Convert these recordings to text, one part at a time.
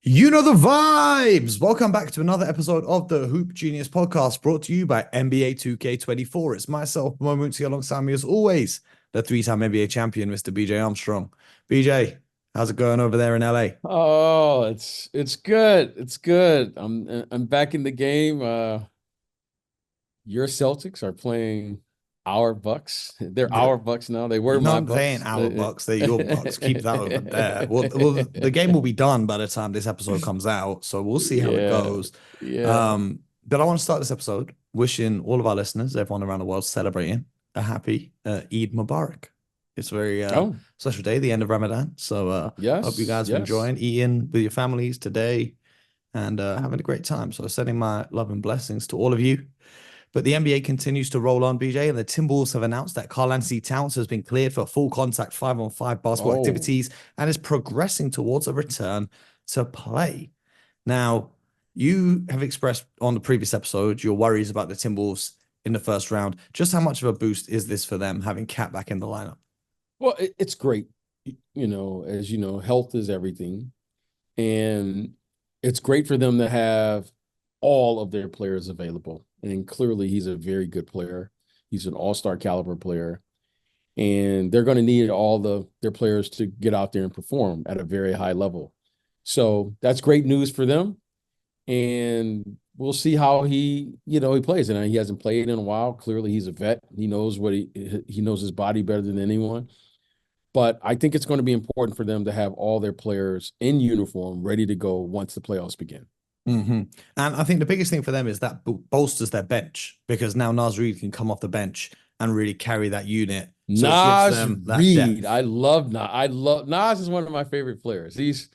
You know the vibes. Welcome back to another episode of the Hoop Genius podcast brought to you by NBA 2K24. It's myself, Mo Moonty, alongside me as always, the three-time NBA champion, Mr. BJ Armstrong. BJ, how's it going over there in LA? Oh, it's good. It's good. I'm back in the game. Your Celtics are playing our Bucks. They're our Bucks now. They were my No, they ain't Bucks. our Bucks. They're your Bucks. Keep that over there. Well, the game will be done by the time this episode comes out, so we'll see how it Yeah, goes. yeah. But I want to start this episode wishing all of our listeners, everyone around the world, celebrating a happy Eid Mubarak. It's a very Oh, special day, the end of Ramadan. So hope you yes, guys are yes. enjoying eating with your families today and having a great time. So sending my love and blessings to all of you. But the NBA continues to roll on, BJ, and the Timberwolves have announced that Karl-Anthony Towns has been cleared for full contact 5-on-5 basketball Oh, activities and is progressing towards a return to play. Now, you have expressed on the previous episode your worries about the Timberwolves in the first round. Just how much of a boost is this for them having Cat back in the lineup? well, it's great. As you know, health is everything. And it's great for them to have all of their players available. And clearly, he's a very good player. He's an all-star caliber player. And they're going to need their players to get out there and perform at a very high level. So that's great news for them. And we'll see how he plays. And he hasn't played in a while. Clearly, he's a vet. He knows he knows his body better than anyone. But I think it's going to be important for them to have all their players in uniform ready to go once the playoffs begin. Mm-hmm. And I think the biggest thing for them is that bolsters their bench because now Naz Reid can come off the bench and really carry that unit. So it gives Naz them that Reid. depth. I love Naz. Naz is one of my favorite players. He's,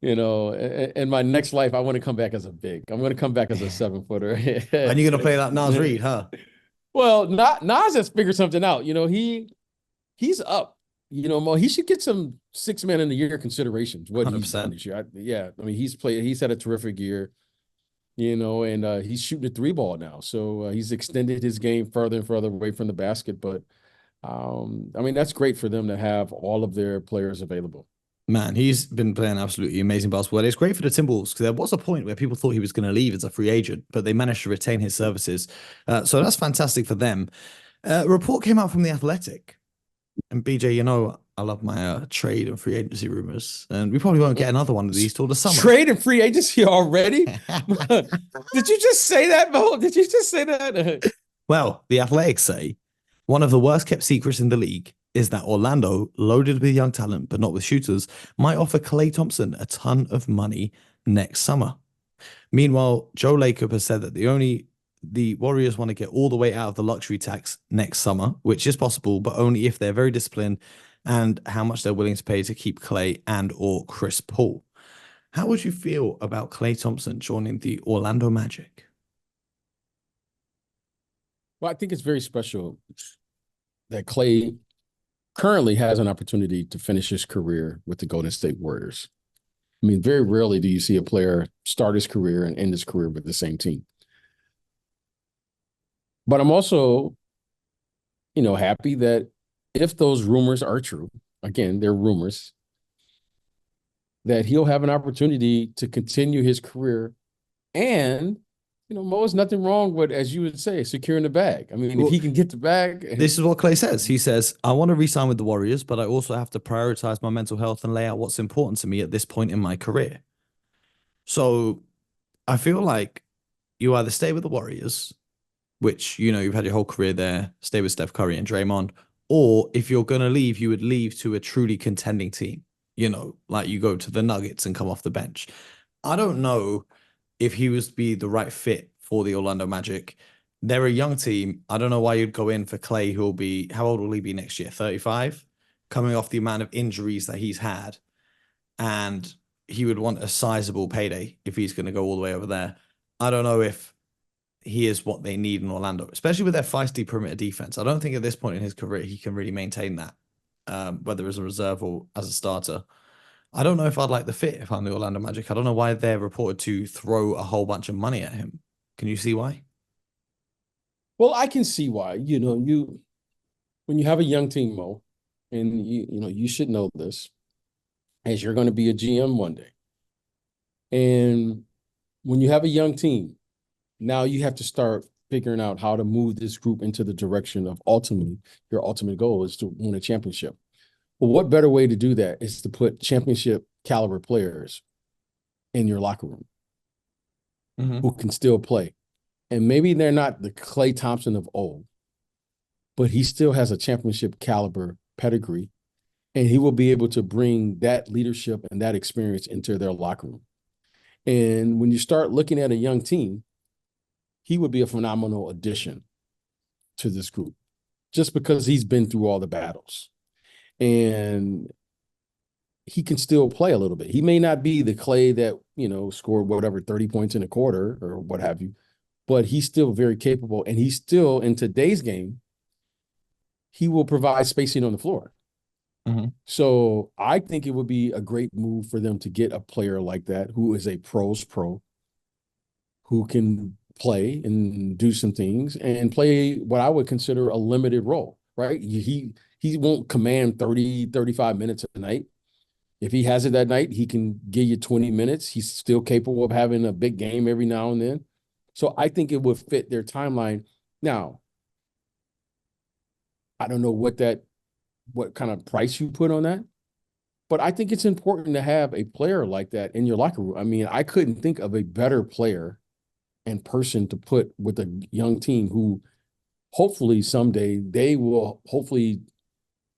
in my next life, I want to come back as a big. I'm going to come back as a 7-footer. And you're going to play that Naz Reid, huh? Well, Naz has figured something out. He's up. Mo, he should get some six-man in the year considerations, what he's done 100%. this year. Yeah. I mean, he's had a terrific year. And he's shooting a three ball now. So he's extended his game further and further away from the basket. But I mean, that's great for them to have all of their players available. Man, he's been playing absolutely amazing basketball. It's great for the Timberwolves because there was a point where people thought he was going to leave as a free agent, but they managed to retain his services. So that's fantastic for them. A report came out from The Athletic. And BJ, I love my trade and free agency rumors. And we probably won't get another one of these till the summer. Trade and free agency already? Did you just say that, Mo? Did you just say that? Well, The Athletic say one of the worst kept secrets in the league is that Orlando, loaded with young talent but not with shooters, might offer Klay Thompson a ton of money next summer. Meanwhile, Joe Lacob has said that the Warriors want to get all the way out of the luxury tax next summer, which is possible, but only if they're very disciplined and how much they're willing to pay to keep Klay and or Chris Paul. How would you feel about Klay Thompson joining the Orlando Magic? Well, I think it's very special that Klay currently has an opportunity to finish his career with the Golden State Warriors. I mean, very rarely do you see a player start his career and end his career with the same team. But I'm also, happy that if those rumors are true, again, they're rumors, that he'll have an opportunity to continue his career. And, Mo, there's nothing wrong with, as you would say, securing the bag. I mean, if Well, he can get the bag. this is what Klay says. He says, I want to re-sign with the Warriors, but I also have to prioritize my mental health and lay out what's important to me at this point in my career. So I feel like you either stay with the Warriors, which, you've had your whole career there, stay with Steph Curry and Draymond, or if you're going to leave, you would leave to a truly contending team, like you go to the Nuggets and come off the bench. I don't know if he was be the right fit for the Orlando Magic. They're a young team. I don't know why you'd go in for Klay, who will be, how old will he be next year? 35? Coming off the amount of injuries that he's had. And he would want a sizable payday if he's going to go all the way over there. I don't know if he is what they need in Orlando, especially with their feisty perimeter defense. I don't think at this point in his career he can really maintain that, whether as a reserve or as a starter. I don't know if I'd like the fit if I'm the Orlando Magic. I don't know why they're reported to throw a whole bunch of money at him. Can you see why? Well, I can see why. When you have a young team, Mo, and you should know this, as you're going to be a GM one day. when you have a young team, now you have to start figuring out how to move this group into the direction of ultimately your ultimate goal is to win a championship. Well, what better way to do that is to put championship caliber players in your locker room who can still play. And maybe they're not the Klay Thompson of old, but he still has a championship caliber pedigree, and he will be able to bring that leadership and that experience into their locker room. And when you start looking at a young team, he would be a phenomenal addition to this group just because he's been through all the battles. And he can still play a little bit. He may not be the Klay that, scored whatever 30 points in a quarter or what have you, but he's still very capable. And he's still, in today's game, he will provide spacing on the floor. So I think it would be a great move for them to get a player like that who is a pro's pro, who can play and do some things and play what I would consider a limited role, right? He won't command 30, 35 minutes a night. If he has it that night, he can give you 20 minutes. He's still capable of having a big game every now and then. So I think it would fit their timeline. Now, I don't know what kind of price you put on that, but I think it's important to have a player like that in your locker room. I mean, I couldn't think of a better player and person to put with a young team who hopefully someday they will hopefully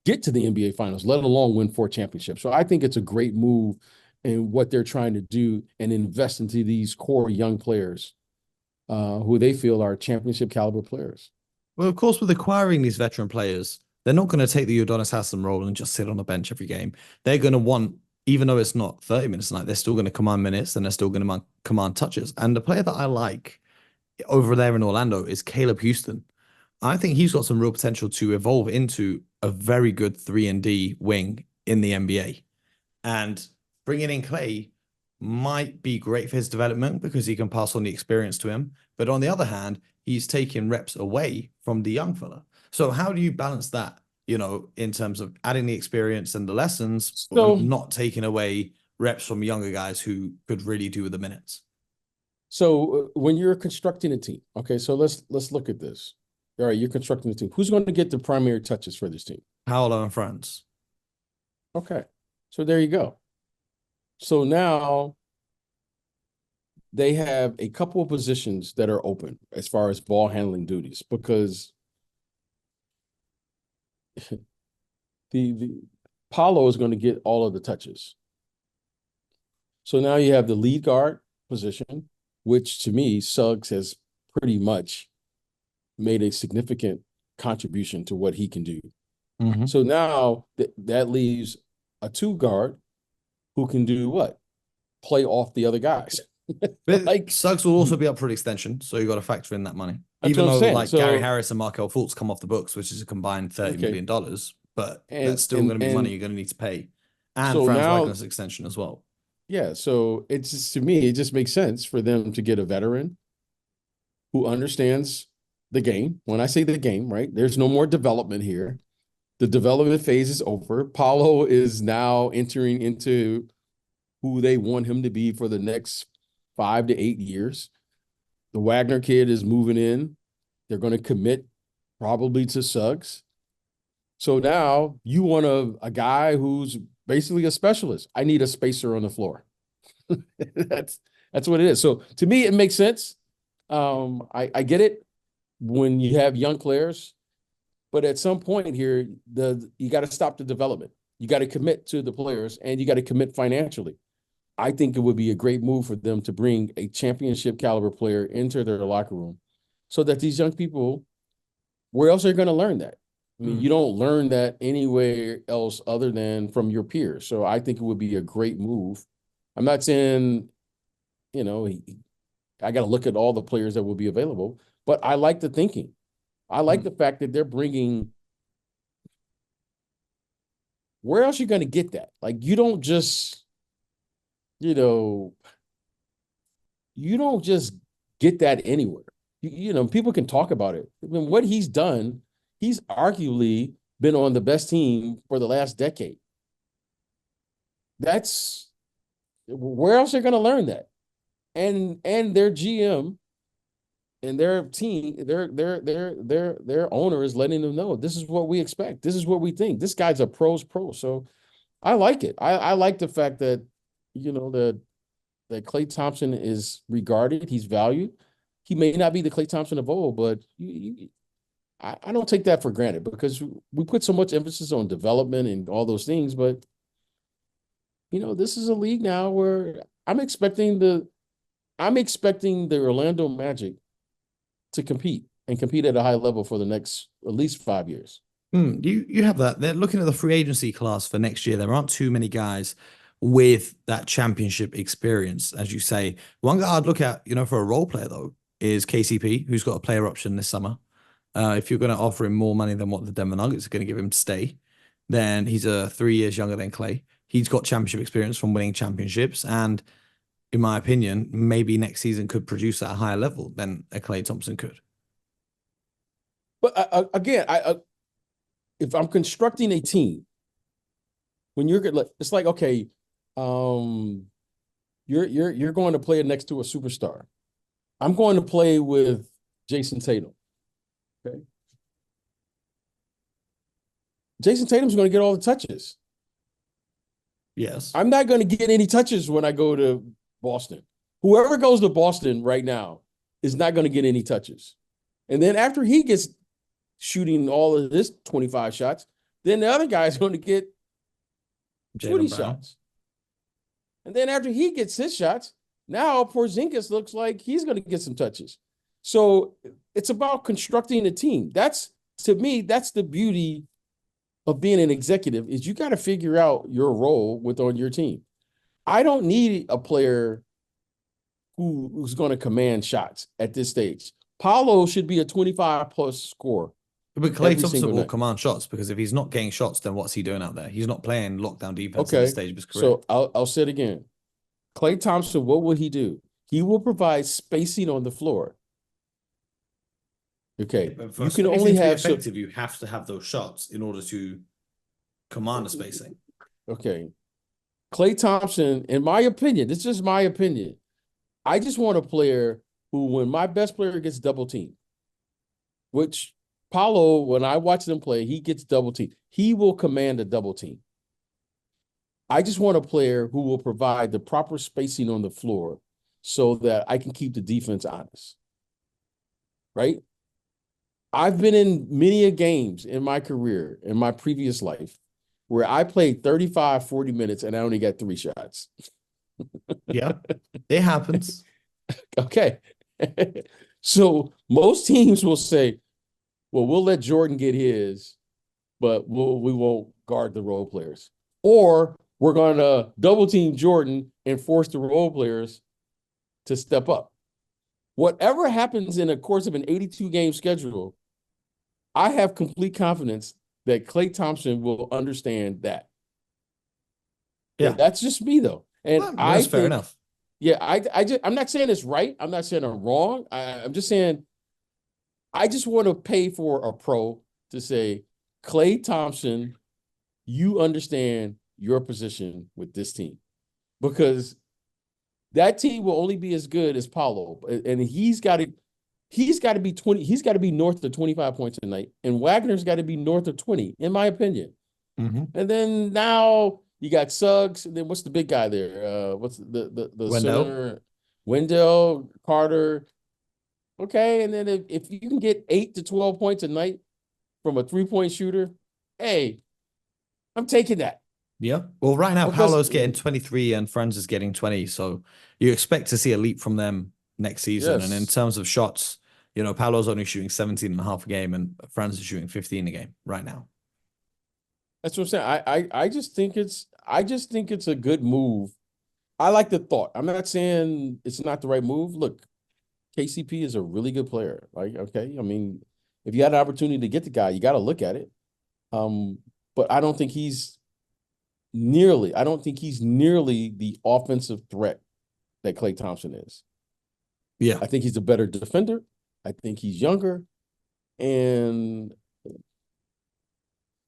get to the NBA Finals, let alone win 4 championships. So I think it's a great move in what they're trying to do and invest into these core young players who they feel are championship caliber players. Well, of course, with acquiring these veteran players, they're not going to take the Udonis Haslam role and just sit on the bench every game. They're going to want, even though it's not 30 minutes a night, they're still going to command minutes and they're still going to command touches. And the player that I like over there in Orlando is Caleb Houston. I think he's got some real potential to evolve into a very good 3-and-D wing in the NBA. And bringing in Klay might be great for his development because he can pass on the experience to him. But on the other hand, he's taking reps away from the young fella. So how do you balance that, in terms of adding the experience and the lessons, but not taking away reps from younger guys who could really do with the minutes? So when you're constructing a team, okay, so let's look at this. All right, you're constructing a team. Who's going to get the primary touches for this team? Paolo and Franz. Okay, so there you go. So now they have a couple of positions that are open as far as ball handling duties because the Paolo is going to get all of the touches. So now you have the lead guard position, which to me, Suggs has pretty much made a significant contribution to what he can do. So now that leaves a 2 guard who can do what? Play off the other guys. Like Suggs will also be up for an extension, so you got to factor in that money. That's Even what I'm though saying. Gary Harris and Markelle Fultz come off the books, which is a combined $30 million, but that's still going to be money you're going to need to pay. And so Franz now, Wagner's extension as well. Yeah, so it's just, to me, it just makes sense for them to get a veteran who understands the game. When I say the game, right, there's no more development here. The development phase is over. Paulo is now entering into who they want him to be for the next 5 to 8 years. The Wagner kid is moving in. They're going to commit probably to Suggs. So now you want a guy who's basically a specialist. I need a spacer on the floor. That's what it is. So to me, it makes sense. I get it when you have young players, but at some point here, you got to stop the development. You got to commit to the players and you got to commit financially. I think it would be a great move for them to bring a championship caliber player into their locker room so that these young people, where else are you going to learn that? I mean, you don't learn that anywhere else other than from your peers. So I think it would be a great move. I'm not saying, I got to look at all the players that will be available, but I like the thinking. I like the fact that they're bringing. Where else are you going to get that? Like, you don't just get that anywhere. People can talk about it. I mean, what he's done, he's arguably been on the best team for the last decade. Where else are you going to learn that? and their GM and their team, their owner is letting them know this is what we expect. This is what we think. This guy's a pro's pro. So I like it. I like the fact that, that Klay Thompson is regarded. He's valued. He may not be the Klay Thompson of old, but I don't take that for granted because we put so much emphasis on development and all those things. But, this is a league now where I'm expecting the Orlando Magic to compete at a high level for the next at least 5 years. You have that. They're looking at the free agency class for next year. There aren't too many guys with that championship experience, as you say. One guy I'd look at, for a role player though, is KCP, who's got a player option this summer. If you're going to offer him more money than what the Denver Nuggets are going to give him to stay, then he's 3 years younger than Klay. He's got championship experience from winning championships, and in my opinion, maybe next season could produce at a higher level than a Klay Thompson could. But again, if I'm constructing a team, when you're good, it's like, okay, you're going to play next to a superstar. I'm going to play with Jason Tatum. Okay. Jason Tatum's going to get all the touches. Yes. I'm not going to get any touches when I go to Boston. Whoever goes to Boston right now is not going to get any touches. And then after he gets shooting all of his 25 shots, then the other guy's going to get 20 shots. And then after he gets his shots, now Porzingis looks like he's going to get some touches. So it's about constructing a team. To me, that's the beauty of being an executive, is you got to figure out your role on your team. I don't need a player who's going to command shots at this stage. Paolo should be a 25-plus scorer. But Klay Thompson will command shots, because if he's not getting shots, then what's he doing out there? He's not playing lockdown defense at this stage of his career. So I'll say it again. Klay Thompson, what will he do? He will provide spacing on the floor. Okay. But you can only have effective. You have to have those shots in order to command the spacing. Okay. Klay Thompson, in my opinion, this is just my opinion. I just want a player who, when my best player gets double teamed, which Paolo, when I watch them play, he gets double teamed. He will command a double team. I just want a player who will provide the proper spacing on the floor so that I can keep the defense honest. Right? I've been in many games in my career, in my previous life, where I played 35, 40 minutes and I only got 3 shots. Yeah, it happens. Okay. So most teams will say, well, we'll let Jordan get his, but we won't guard the role players. Or we're going to double team Jordan and force the role players to step up. Whatever happens in the course of an 82-game schedule, I have complete confidence that Klay Thompson will understand that. Yeah. That's just me, though. And well, that's fair enough. Yeah, I'm not saying it's right. I'm not saying I'm wrong. I'm just saying I just want to pay for a pro to say, Klay Thompson, you understand your position with this team. Because that team will only be as good as Paolo. And he's got to be 20, he's got to be north of 25 points a night. And Wagner's got to be north of 20, in my opinion. Mm-hmm. And then now you got Suggs, and then what's the big guy there? What's the Wendell? center? Wendell, Carter. Okay, and then if you can get 8 to 12 points a night from a 3-point shooter, hey, I'm taking that. Yeah. Well, right now, Paolo's getting 23 and Franz is getting 20. So you expect to see a leap from them next season. Yes. And in terms of shots, Paolo's only shooting 17 and a half a game and Franz is shooting 15 a game right now. That's what I'm saying. I just think it's a good move. I like the thought. I'm not saying it's not the right move. Look, KCP is a really good player. Like, okay, I mean, if you had an opportunity to get the guy, you got to look at it. But I don't think he's nearly the offensive threat that Klay Thompson is. Yeah. I think he's a better defender. I think he's younger. And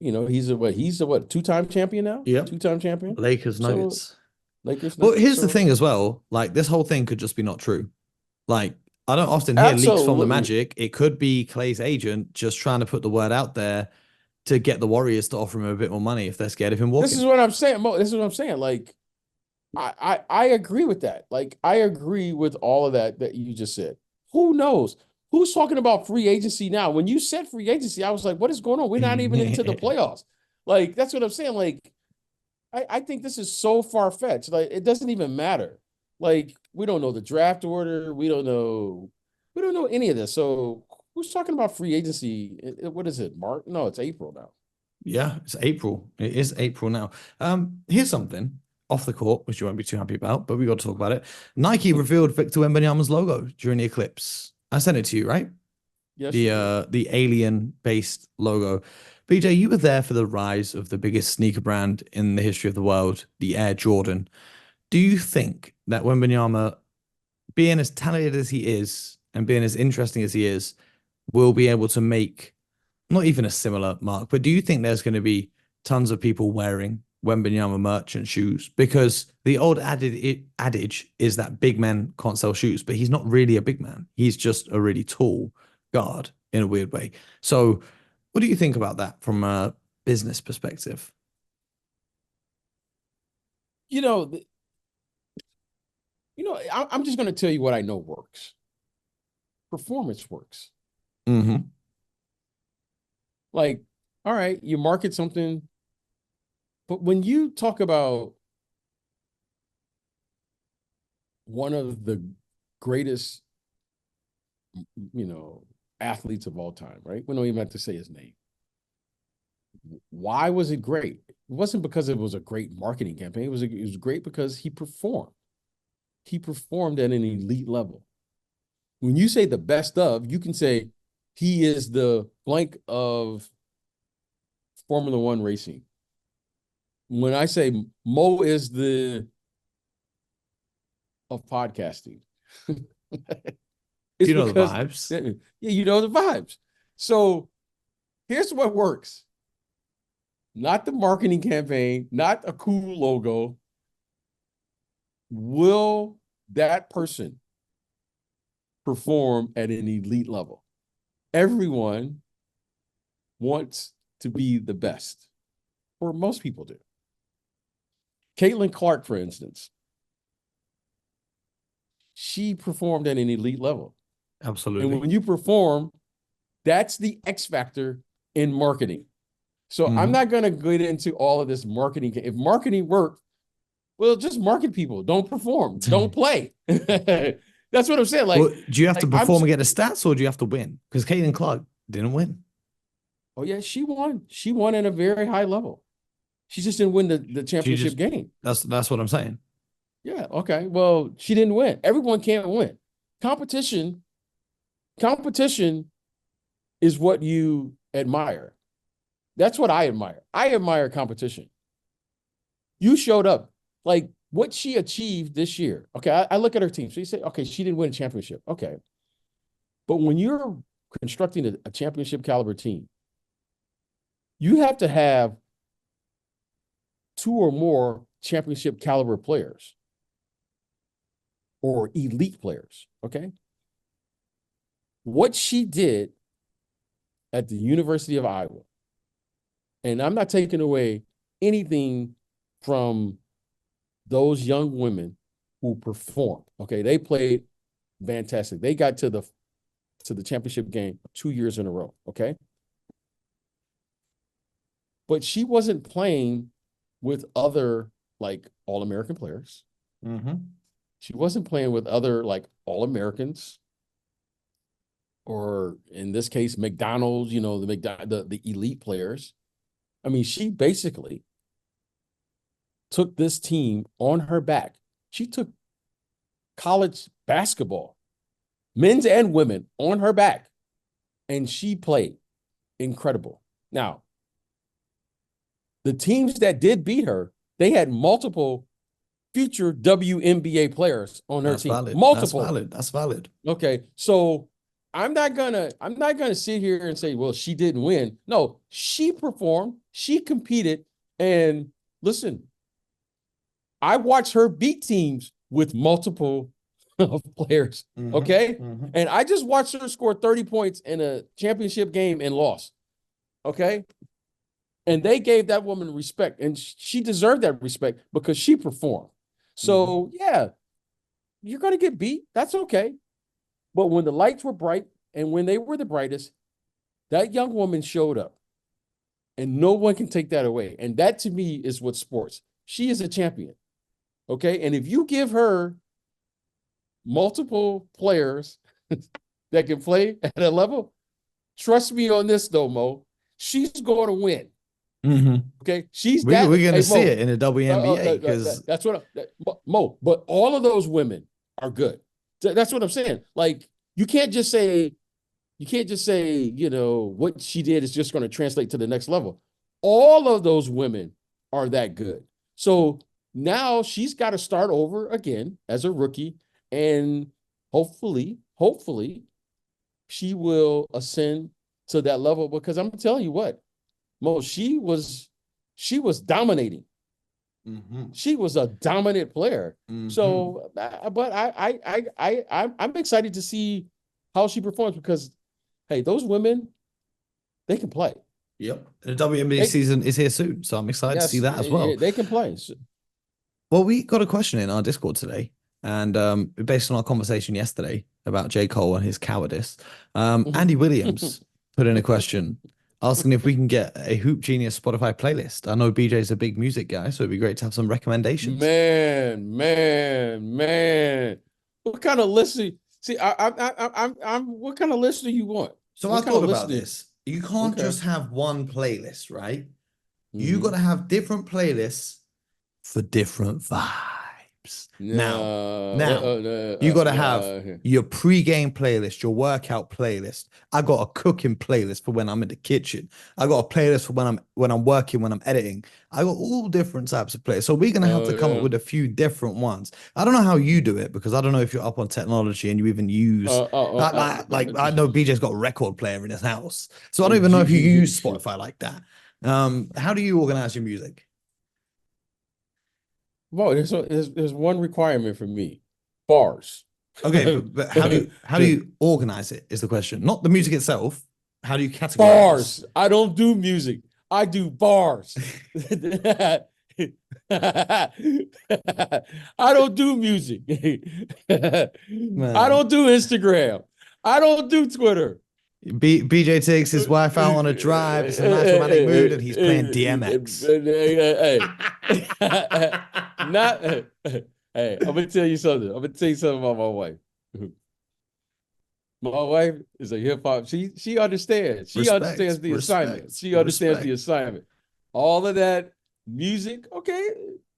he's a 2-time champion now? Yeah. 2-time champion? Lakers, Nuggets. Lakers, Well, Lakers. here's the So thing as well. Like, this whole thing could just be not true. Like, I don't often hear leaks from the absolutely. Magic. It could be Clay's agent just trying to put the word out there to get the Warriors to offer him a bit more money if they're scared of him This is walking. what I'm saying, Mo. This is what I'm saying. Like, I agree with that. Like, I agree with all of that you just said. Who knows? Who's talking about free agency now? When you said free agency, I was like, what is going on? We're not even into the playoffs. Like, that's what I'm saying. Like, I think this is so far-fetched. Like, it doesn't even matter. Like, we don't know the draft order. We don't know any of this. So who's talking about free agency? What is it, March? No, it's April now. Yeah, it's April. It is April now. Here's something off the court, which you won't be too happy about, but we got to talk about it. Nike revealed Victor Wembanyama's logo during the eclipse. I sent it to you, right? Yes, you did. The alien-based logo. BJ, you were there for the rise of the biggest sneaker brand in the history of the world, the Air Jordan. Do you think that Wembanyama, being as talented as he is and being as interesting as he is, will be able to make not even a similar mark, but do you think there's going to be tons of people wearing Wembanyama merchant shoes? Because the old adage is that big men can't sell shoes, but he's not really a big man. He's just a really tall guard in a weird way. So, what do you think about that from a business perspective? You know, I'm just going to tell you what I know works. Performance works. Mm-hmm. Like, all right, you market something, but when you talk about one of the greatest, athletes of all time, right? We don't even have to say his name. Why was it great? It wasn't because it was a great marketing campaign. It was great because he performed. He performed at an elite level. When you say the best of, you can say he is the blank of Formula One racing. When I say Mo is the of podcasting, it's You know the because vibes. yeah, you know the vibes. So here's what works: not the marketing campaign, not a cool logo. Will that person perform at an elite level? Everyone wants to be the best, or most people do. Caitlin Clark, for instance, she performed at an elite level. And Absolutely. when you perform, that's the X factor in marketing. So I'm Mm-hmm. not going to get into all of this marketing. If marketing worked, well, just market people. Don't perform. Don't play. That's what I'm saying. Well, do you have to I'm. perform and get the stats, or do you have to win? Because Caitlin Clark didn't win. Oh yeah, she won. She won at a very high level. She just didn't win the She championship just game. that's what I'm saying. Yeah. Okay. Well, she didn't win. Everyone can't win. Competition. Competition is what you admire. That's what I admire. I admire competition. You showed up. Like what she achieved this year. Okay, I look at her team. So you say, okay, she didn't win a championship. Okay. But when you're constructing a championship caliber team, you have to have two or more championship caliber players or elite players. Okay. What she did at the University of Iowa, and I'm not taking away anything from those young women who performed. Okay, they played fantastic. They got to the championship game 2 years in a row. Okay, but she wasn't playing with other like All American players. Mm-hmm. She wasn't playing with other like All Americans, or in this case, McDonald's. The elite players. I mean, she basically took this team on her back. She took college basketball, men's and women, on her back, and she played incredible. Now, the teams that did beat her, they had multiple future WNBA players on her That's team. valid. That's Multiple. valid. That's valid. Okay. So I'm not gonna sit here and say, well, she didn't win. No, she performed, she competed, and listen, I watched her beat teams with multiple players. Okay. And I just watched her score 30 points in a championship game and lost. Okay. And they gave that woman respect, and she deserved that respect because she performed. So, yeah, you're going to get beat. That's okay. But when the lights were bright and when they were the brightest, that young woman showed up, and no one can take that away. And that, to me, is what sports. She is a champion. Okay. And if you give her multiple players that can play at a level, trust me on this, though, Mo, she's going to win. Okay, we're going to see it in the WNBA because that's what Mo. But all of those women are good. That's what I'm saying. Like you can't just say, what she did is just going to translate to the next level. All of those women are that good. So now she's got to start over again as a rookie, and hopefully, she will ascend to that level. Because I'm telling you what. Mo, she was dominating. She was a dominant player. So, but I'm excited to see how she performs because, hey, those women, they can play. Yep, the WNBA season is here soon, so I'm excited to see that as well. They can play. Well, we got a question in our Discord today, and based on our conversation yesterday about J. Cole and his cowardice, Andy Williams put in a question asking if we can get a Hoop Genius Spotify playlist. I know BJ's a big music guy, so it'd be great to have some recommendations. Man. What kind of list? What kind of list do you want? So I thought about this. You can't just have one playlist, right? You got to have different playlists for different vibes. Now, you got to have your pre-game playlist, your workout playlist. I got a cooking playlist for when I'm in the kitchen. I got a playlist for when I'm working, when I'm editing. I got all different types of playlists. So we're gonna have to come up with a few different ones. I don't know how you do it because I don't know if you're up on technology and you even use I know BJ's got a record player in his house, so I don't even know if you use Spotify like that. How do you organize your music? Well, there's one requirement for me: bars. Okay, but how do you organize it? Is the question, not the music itself. How do you categorize bars? I don't do music. I do bars. I don't do music. I don't do Instagram. I don't do Twitter. BJ takes his wife out on a drive. It's a nice romantic mood, and he's playing DMX. Hey, I'm gonna tell you something. I'm gonna tell you something about my wife. My wife is a hip hop. She understands. She understands the assignment. She understands the assignment. All of that music, okay,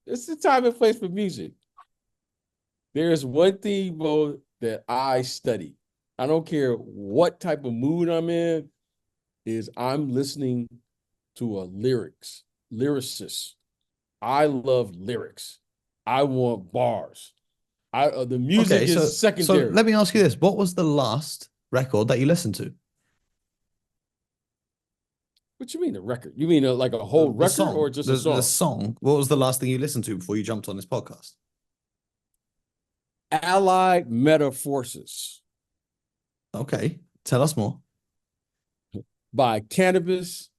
it's the time and place for music. There's one thing, Bo, that I study. I don't care what type of mood I'm in, is I'm listening to a lyricist. I love lyrics. I want bars. The music is secondary. So let me ask you this. What was the last record that you listened to? What you mean the record? You mean like a whole record song, or just a song? The song. What was the last thing you listened to before you jumped on this podcast? Allied Meta Forces. Okay. Tell us more. By Cannabis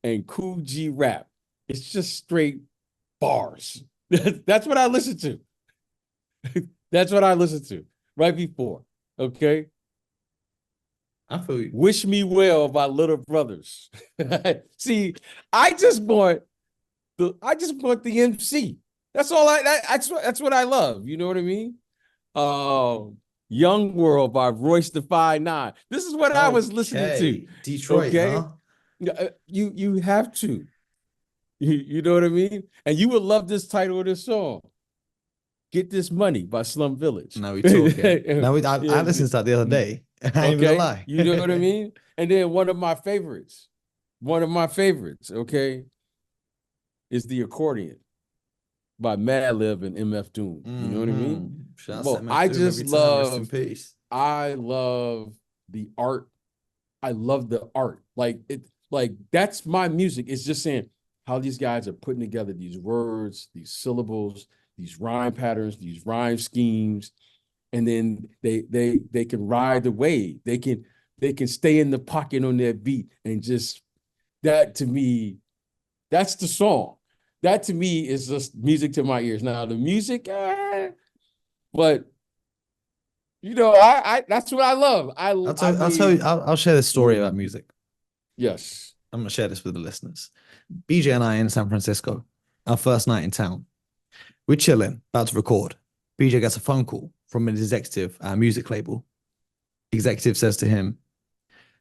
and Cool G Rap. It's just straight bars. That's what I listen to. That's what I listened to right before. Okay. I feel you. Wish Me Well by Little Brothers. See, I just want the MC. That's all that's what I love. You know what I mean? Young World by Royce the 5'9". This is what I was listening to. Detroit, huh? You have to. You know what I mean? And you would love this title of this song. Get This Money by Slum Village. Now we talking. I listened to that the other day. I ain't gonna lie. You know what I mean? And then one of my favorites, okay, is The Accordion by Madlib and MF Doom. You know what I mean? Well, I just love, I love the art. I love the art. Like that's my music. It's just saying how these guys are putting together these words, these syllables, these rhyme patterns, these rhyme schemes, and then they can ride the wave. They can stay in the pocket on their beat and just that to me, that's the song. That to me is just music to my ears. Now the music, but I that's what I love. I'll share this story about music. Yes. I'm gonna share this with the listeners. BJ and I in San Francisco, our first night in town. We're chilling, about to record. BJ gets a phone call from an executive at a music label. Executive says to him,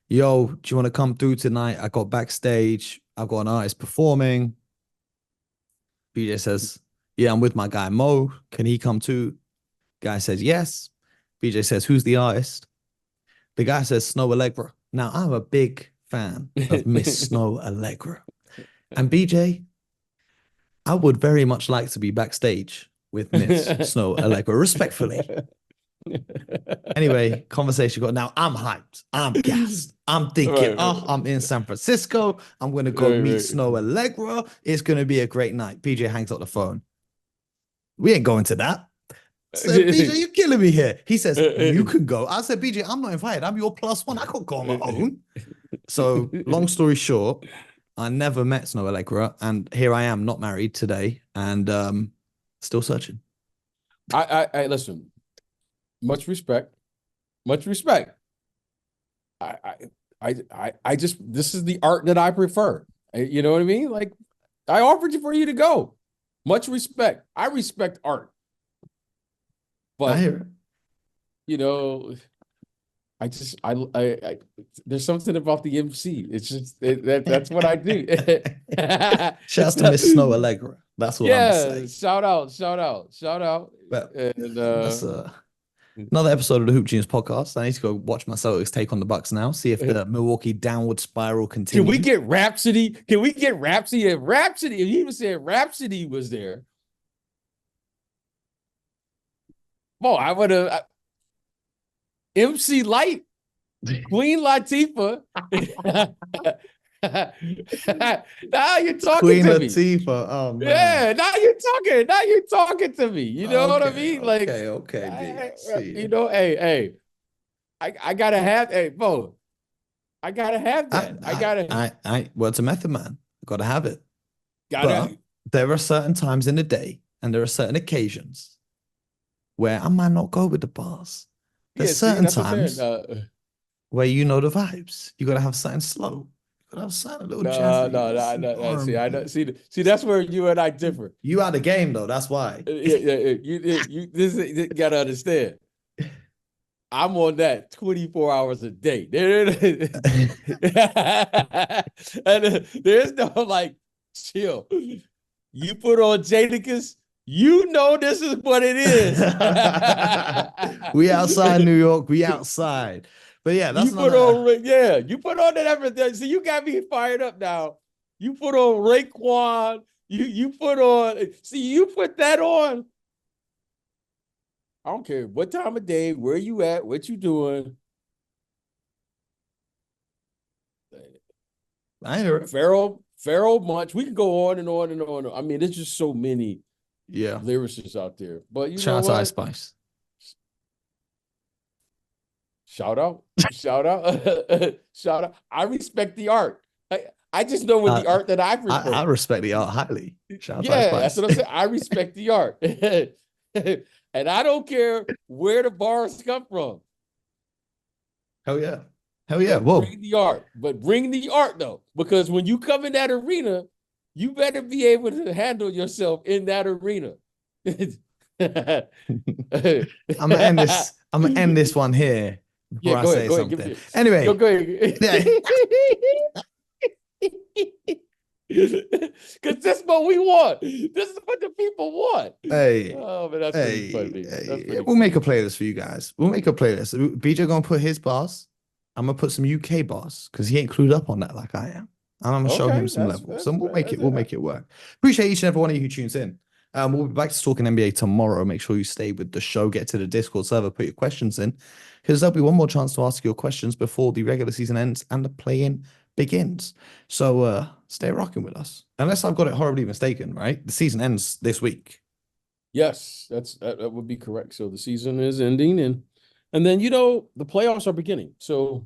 "Yo, do you want to come through tonight? I got backstage. I've got an artist performing." BJ says, "Yeah, I'm with my guy Mo. Can he come too?" Guy says, "Yes." BJ says, "Who's the artist?" The guy says, "Snow Allegra." Now, I'm a big fan of Miss Snow Allegra. And BJ, I would very much like to be backstage with Miss Snow Allegra, respectfully. Anyway, conversation got. Now I'm hyped. I'm gassed. I'm thinking, I'm in San Francisco. I'm going to go meet Snow Allegra. It's going to be a great night. BJ hangs up the phone. We ain't going to that. I said, BJ, you're killing me here. He says, you can go. I said, BJ, I'm not invited. I'm your +1. I can't go on my own. So long story short, I never met Snow Allegra, and here I am, not married today, and still searching. I listen. Much respect. Much respect. I just this is the art that I prefer. You know what I mean? Like I offered you for you to go. Much respect. I respect art. But I hear it. You know, I there's something about the MC. It's just that's what I do. Shouts to Miss Snow Allegra. That's what I'm saying. Shout out. But And that's another episode of the Hoop Genius podcast. I need to go watch my Celtics take on the Bucks now. See if the Milwaukee downward spiral continues. Can we get Rhapsody? Can we get Rhapsody? If he even said Rhapsody was there. Well, I would have MC Light, Queen Latifah. Now you're talking Queen to Latifah. Me. Oh man. Yeah, now you're talking to me. You know what I mean? Like, okay. Hey, I gotta have, hey, Bo, I gotta have that. Well, it's a method, man. I gotta have it. But there are certain times in the day, and there are certain occasions where I might not go with the bars. There's certain times where you know the vibes. You gotta have something slow. You gotta have something a little jazzy. No. See, that's where you and I differ. You out the game though. That's why. You gotta understand. I'm on that 24 hours a day. And there's no like chill. You put on Jadakiss. You know this is what it is. We outside New York. We outside. But yeah, that's you put on that everything. See, you got me fired up now. You put on Raekwon. You put on. See, you put that on. I don't care what time of day, where you at, what you doing. I hear it. Pharoah Monch. We can go on and on and on. I mean, there's just so many. Yeah, lyricists out there, but you shout know out what? Ice Spice. Shout out. I respect the art. I just know with the art that I prefer. I respect the art highly. Shout out yeah, that's what I'm saying. I respect the art, and I don't care where the bars come from. Hell yeah! Whoa. Bring the art, but bring the art though, because when you come in that arena, you better be able to handle yourself in that arena. I'm gonna end this one here before I say something. Anyway, go ahead. Because this is what we want. This is what the people want. Hey, but that's pretty funny. We'll make a playlist for you guys. We'll make a playlist. BJ gonna put his bars. I'm gonna put some UK bars because he ain't clued up on that like I am. I'm gonna show him some levels. So we'll make it work. Appreciate each and every one of you who tunes in. We'll be back to talking NBA tomorrow. Make sure you stay with the show. Get to the Discord server. Put your questions in because there'll be one more chance to ask your questions before the regular season ends and the play-in begins. So stay rocking with us. Unless I've got it horribly mistaken, right? The season ends this week. Yes, that would be correct. So the season is ending, and then the playoffs are beginning. So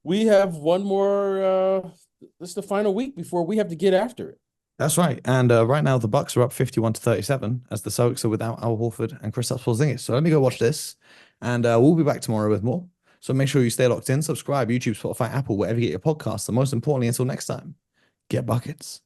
we have one more. This is the final week before we have to get after it. That's right. And right now the Bucks are up 51-37 as the Celtics are without Al Horford and Kristaps Porzingis. So let me go watch this, and we'll be back tomorrow with more. So make sure you stay locked in, subscribe, YouTube, Spotify, Apple, wherever you get your podcasts. And most importantly, until next time, get buckets.